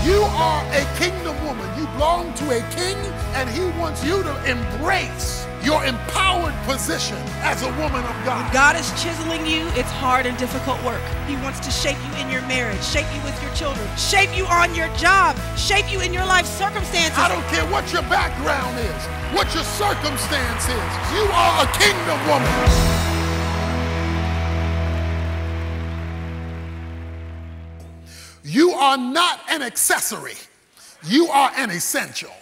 You are a kingdom woman. You belong to a king, and he wants you to embrace your empowered position as a woman of God. When God is chiseling you, it's hard and difficult work. He wants to shape you in your marriage, shape you with your children, shape you on your job, shape you in your life circumstances. I don't care what your background is, what your circumstance is. You are a kingdom woman. You are not an accessory. You are an essential.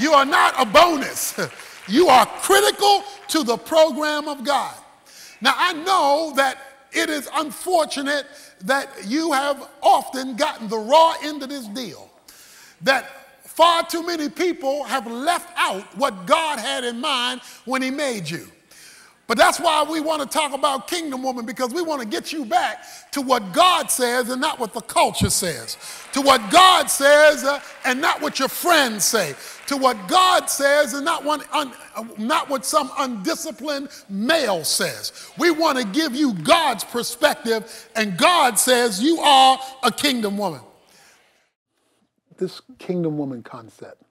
You are not a bonus. You are critical to the program of God. Now, I know that it is unfortunate that you have often gotten the raw end of this deal, that far too many people have left out what God had in mind when he made you. But that's why we want to talk about Kingdom Woman, because we want to get you back to what God says and not what the culture says. To what God says and not what your friends say. To what God says and not what some undisciplined male says. We want to give you God's perspective, and God says you are a kingdom woman. This kingdom woman concept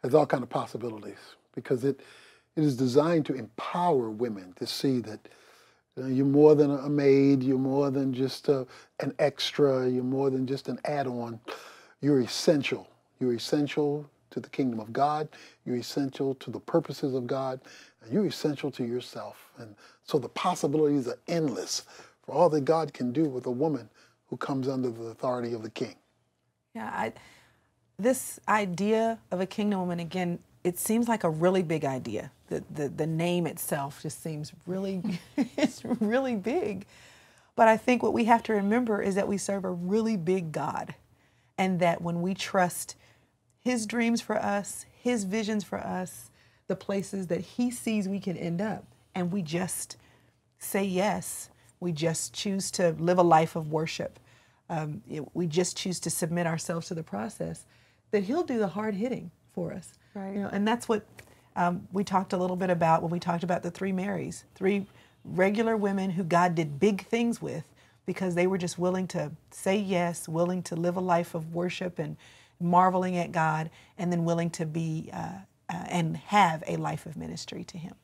has all kinds of possibilities, because it is designed to empower women to see that you're more than a maid, you're more than just an extra, you're more than just an add-on. You're essential. You're essential to the kingdom of God. You're essential to the purposes of God. And you're essential to yourself. And so the possibilities are endless for all that God can do with a woman who comes under the authority of the king. Yeah, this idea of a kingdom woman, again, it seems like a really big idea. The name itself just seems really, it's really big. But I think what we have to remember is that we serve a really big God, and that when we trust his dreams for us, his visions for us, the places that he sees we can end up, and we just say yes, we just choose to live a life of worship, we just choose to submit ourselves to the process, that he'll do the hard hitting for us. Right. You know, and that's what we talked a little bit about when we talked about the three Marys, three regular women who God did big things with because they were just willing to say yes, willing to live a life of worship and marveling at God, and then willing to be and have a life of ministry to him.